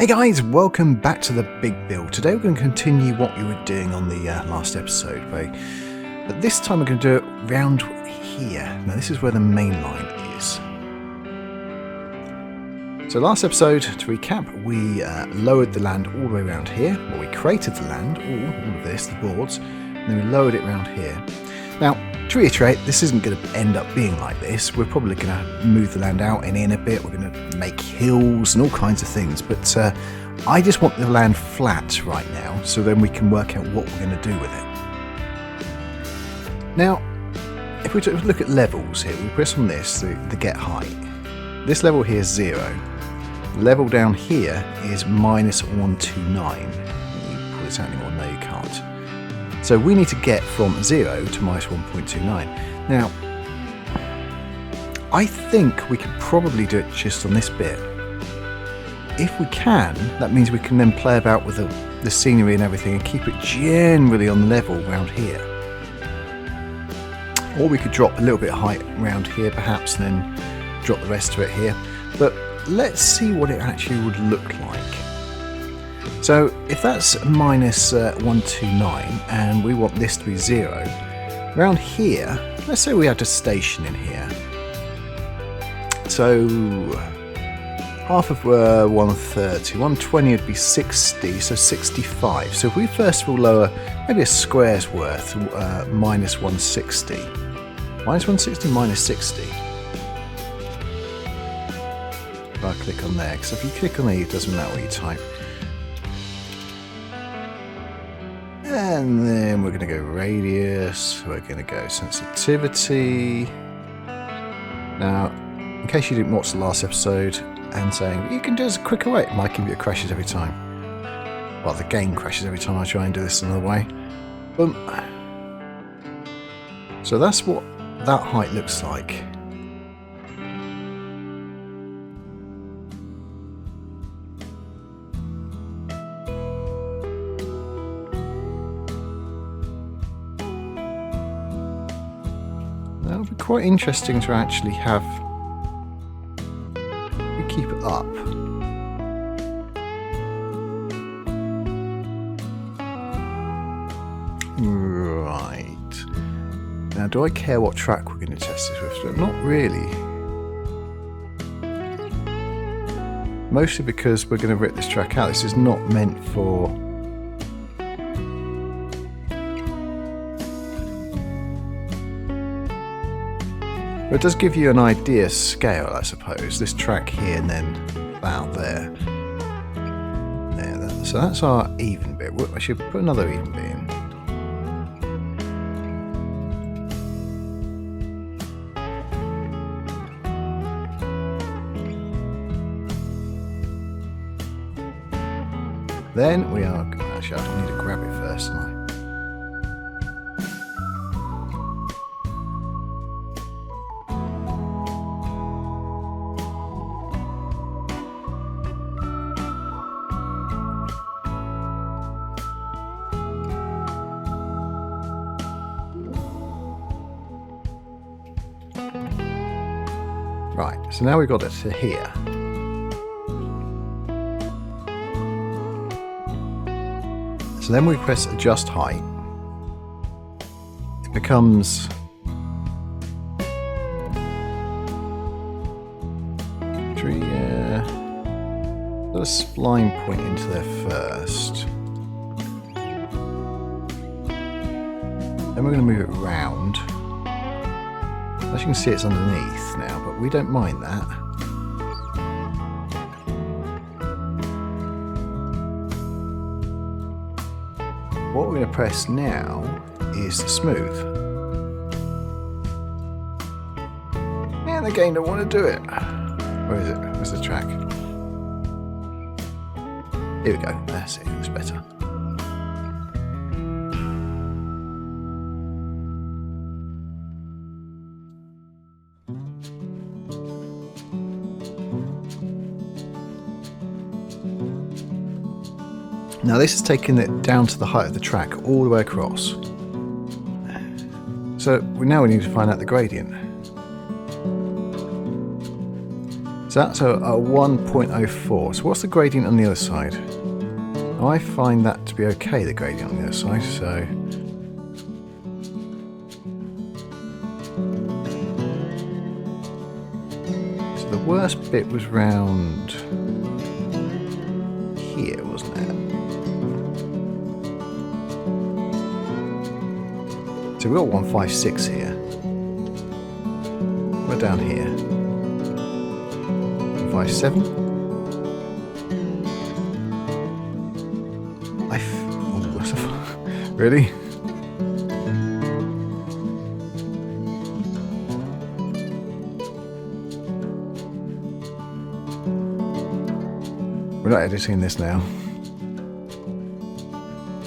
Hey guys, welcome back to the Big Build. Today we're going to continue what we were doing on the last episode, but this time we're going to do it round here. Now this is where the main line is. So last episode, to recap, we lowered the land all the way around here. Well, we created the land, all of this, the boards, and then we lowered it around here. Now, to reiterate, this isn't going to end up being like this. We're probably going to move the land out and in a bit. We're going to make hills and all kinds of things. But I just want the land flat right now, so then we can work out what we're going to do with it. Now, if we look at levels here, we press on this, the get height. This level here is 0. The level down here is -129. Can you pull this out anymore? No, you can't. So we need to get from 0 to -1.29. Now, I think we could probably do it just on this bit. If we can, that means we can then play about with the scenery and everything and keep it generally on the level around here. Or we could drop a little bit of height around here perhaps and then drop the rest of it here. But let's see what it actually would look like. So if that's -129 and we want this to be 0, around here, let's say we had a station in here. So half of 130, 120 would be 60, so 65. So if we first of all lower maybe a square's worth, -160. -160, -60. If I click on there, because if you click on there, it doesn't matter what you type. And then we're going to go radius, we're going to go sensitivity. Now, in case you didn't watch the last episode and saying, you can do this a quicker way, my computer crashes every time. Well, the game crashes every time I try and do this another way. Boom. So that's what that height looks like. That would be quite interesting to actually have. We keep it up. Right. Now, do I care what track we're going to test this with? Not really. Mostly because we're going to rip this track out. This is not meant for. But it does give you an idea scale, I suppose. This track here and then about there. So that's our even bit. I should put another even bit in. Then we are. Actually, I need to grab it first, don't I? Right, so now we've got it to here. So then we press adjust height. It becomes got a spline point into there first. Then we're going to move it round. As you can see, it's underneath now, but we don't mind that. What we're going to press now is smooth. And the game don't want to do it. Where is it? Where's the track? Here we go. That's it. It's better. Now this is taking it down to the height of the track all the way across. So now we need to find out the gradient. So that's a 1.04. So what's the gradient on the other side? I find that to be okay, the gradient on the other side, so... So the worst bit was round here, wasn't it? So we've got 156 here. We're down here. 157. Really? We're not editing this now.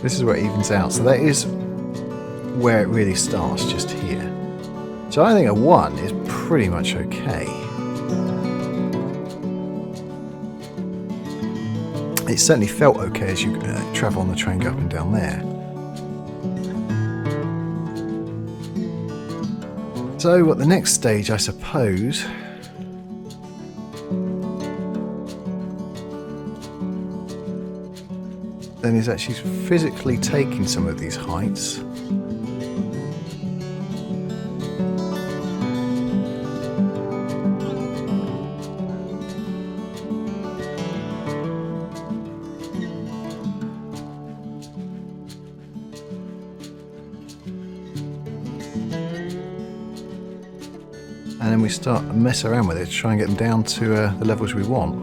This is where it evens out. So that is where it really starts, just here. So I think a 1 is pretty much okay. It certainly felt okay as you travel on the train, go up and down there. So what the next stage, I suppose, then is actually physically taking some of these heights and then we start to mess around with it to try and get them down to the levels we want.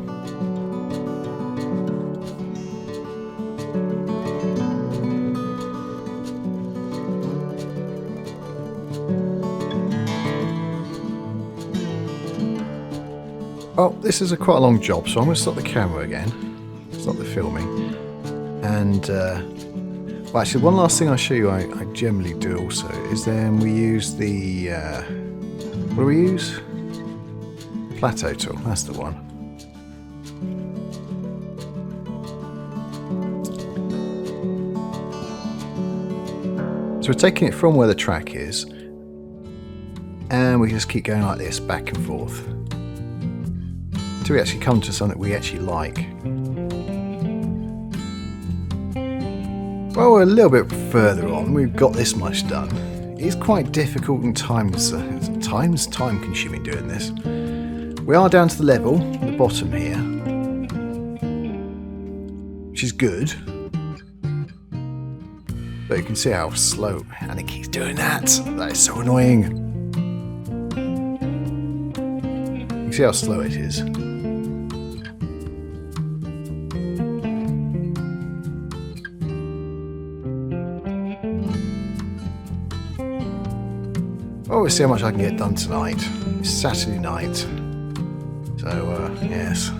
Oh, this is quite a long job, so I'm going to stop the camera again, stop the filming, and well, actually one last thing I'll show you I generally do also is then we use the what do we use? Plateau tool, that's the one. So we're taking it from where the track is, and we just keep going like this, back and forth, until we actually come to something we actually like. Well, we're a little bit further on, we've got this much done. It's quite difficult and time consuming doing this. We are down to the level at the bottom here, which is good, but you can see how slow, and it keeps doing that. That is so annoying. You can see how slow it is. Oh, we'll see how much I can get done tonight. It's Saturday night. So, yes.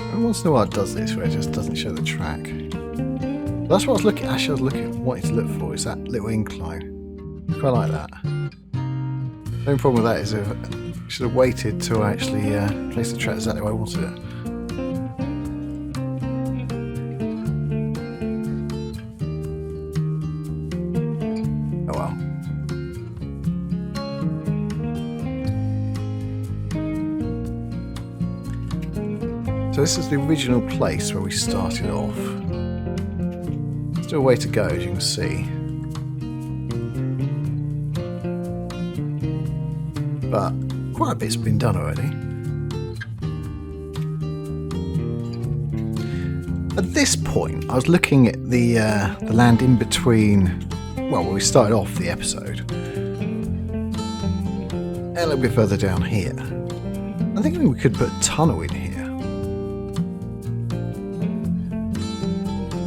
And once in a while it does this, where it just doesn't show the track. That's what I was looking at. Actually, I was wanting to look for, is that little incline. I quite like that. The only problem with that is I should have waited till I actually place the track exactly where I wanted it. So this is the original place where we started off. Still a way to go, as you can see. But quite a bit's been done already. At this point, I was looking at the land in between, well, where we started off the episode, and a little bit further down here. I think we could put a tunnel in here.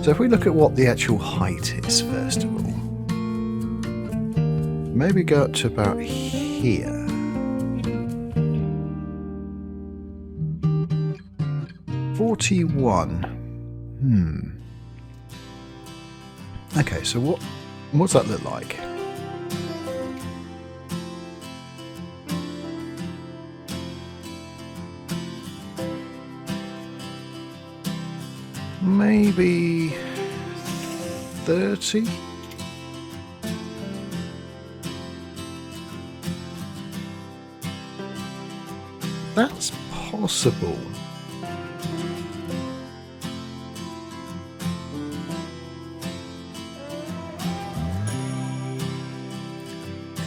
So if we look at what the actual height is, first of all, maybe go up to about here. $41. Okay, so what's that look like? Maybe 30? That's possible.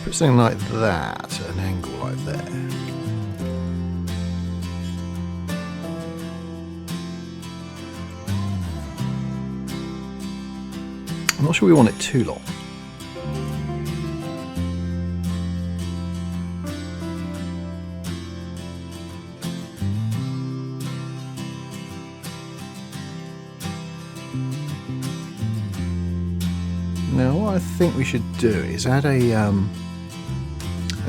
Put something like that at an angle like there. I'm not sure we want it too long. Now what I think we should do is add a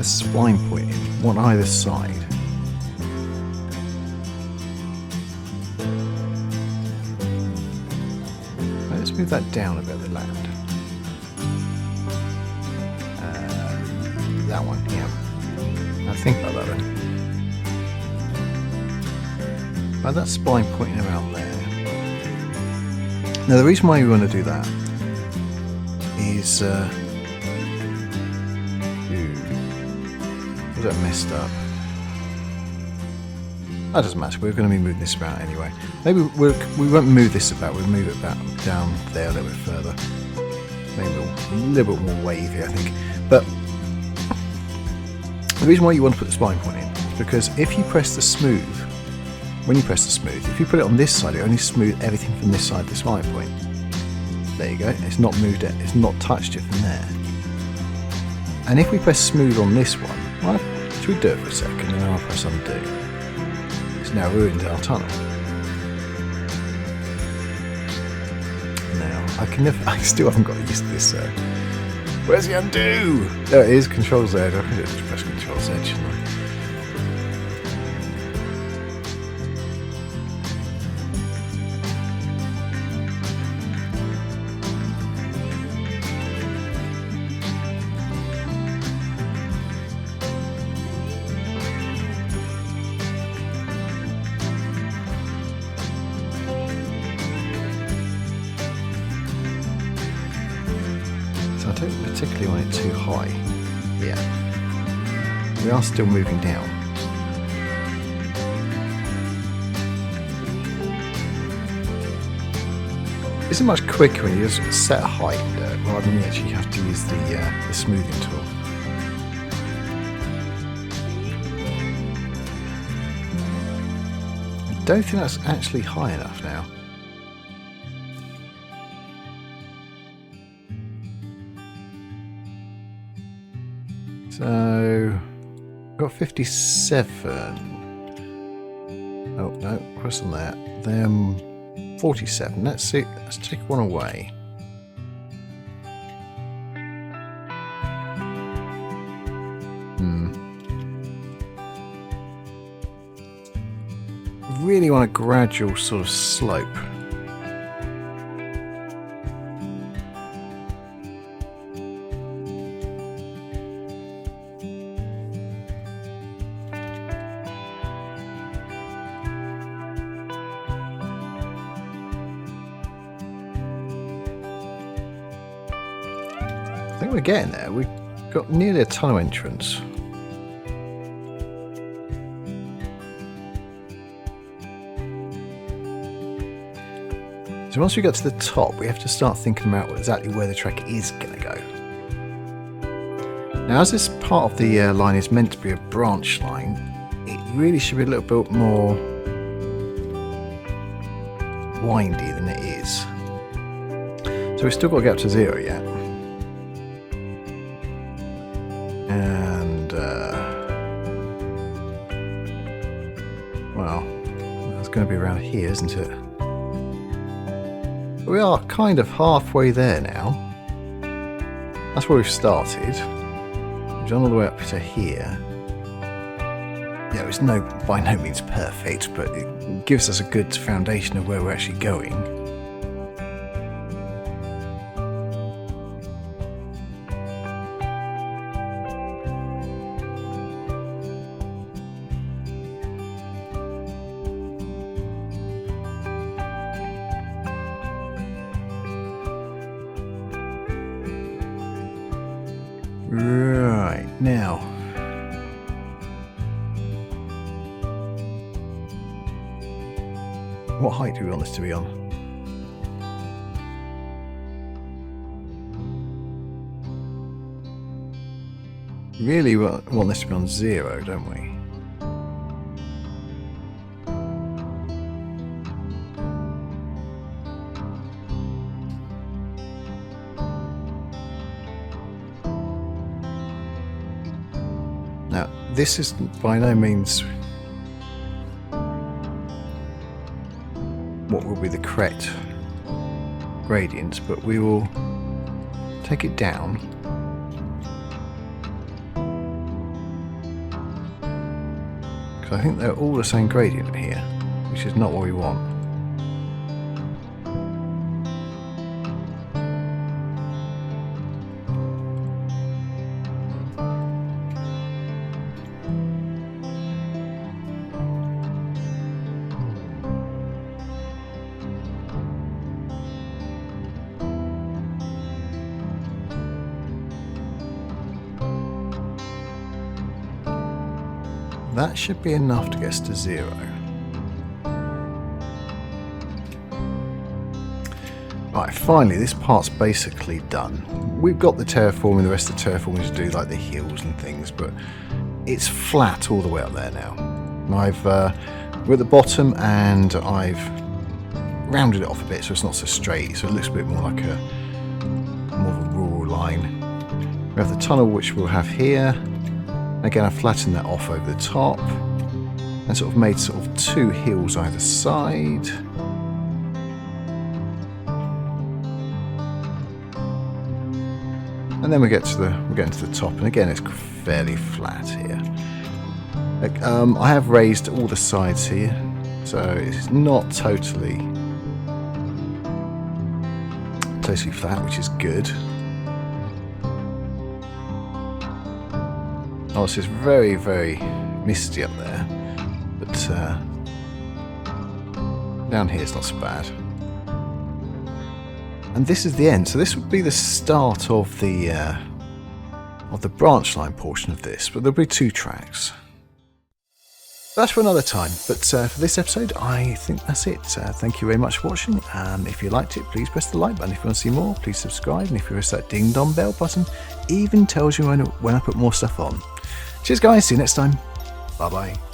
spline point in on either side. Let's move that down a bit of the land. That one, yeah. Now think about that then. Add that spline pointing around there. Now the reason why we want to do that is was that messed up? That doesn't matter, we're going to be moving this about anyway. Maybe we won't move this about, we'll move it back down there a little bit further. Maybe a little bit more wavy, I think. But the reason why you want to put the spline point in is because if you press the smooth, when you press the smooth, if you put it on this side, it only smooths everything from this side of the spline point. There you go, it's not moved it, it's not touched it from there. And if we press smooth on this one, well, should we do it for a second and then I'll press undo. It's now ruined our tunnel. Now, I still haven't got used to this. Where's the undo? There it is, Control Z. I could just press Control Z, shouldn't I? I don't particularly want it too high. Yeah. We are still moving down. It's much quicker when you just set a height rather than you actually have to use the smoothing tool. I don't think that's actually high enough now. So, got 57. Oh no, press on that. Then 47. Let's see. Let's take one away. Really want a gradual sort of slope. I think we're getting there. We've got nearly a tunnel entrance. So once we get to the top, we have to start thinking about exactly where the track is going to go. Now, as this part of the line is meant to be a branch line, it really should be a little bit more windy than it is. So we've still got to get up to 0 yet. And, well, that's going to be around here, isn't it? We are kind of halfway there now. That's where we've started. We've done all the way up to here. Yeah, it's by no means perfect, but it gives us a good foundation of where we're actually going. Right, now What height do we want this to be on? Really want this to be on 0, don't we? Now, this is by no means what will be the correct gradient, but we will take it down. Because I think they're all the same gradient here, which is not what we want. That should be enough to get us to 0. Right, finally, this part's basically done. We've got the terraforming, the rest of the terraforming to do, like the hills and things, but it's flat all the way up there now. And we're at the bottom, and I've rounded it off a bit so it's not so straight, so it looks a bit more like more of a rural line. We have the tunnel, which we'll have here. Again, I flattened that off over the top and sort of made sort of 2 hills either side. And then we're getting to the top, and again it's fairly flat here. I have raised all the sides here, so it's not totally flat, which is good. Oh, it's just very, very misty up there, but down here it's not so bad. And this is the end, so this would be the start of the branch line portion of this, but there'll be 2 tracks. That's for another time, but for this episode I think that's it. Thank you very much for watching. If you liked it, please press the like button. If you want to see more, please subscribe, and if you press that ding dong bell button, even tells you when I put more stuff on. Cheers guys, see you next time. Bye bye.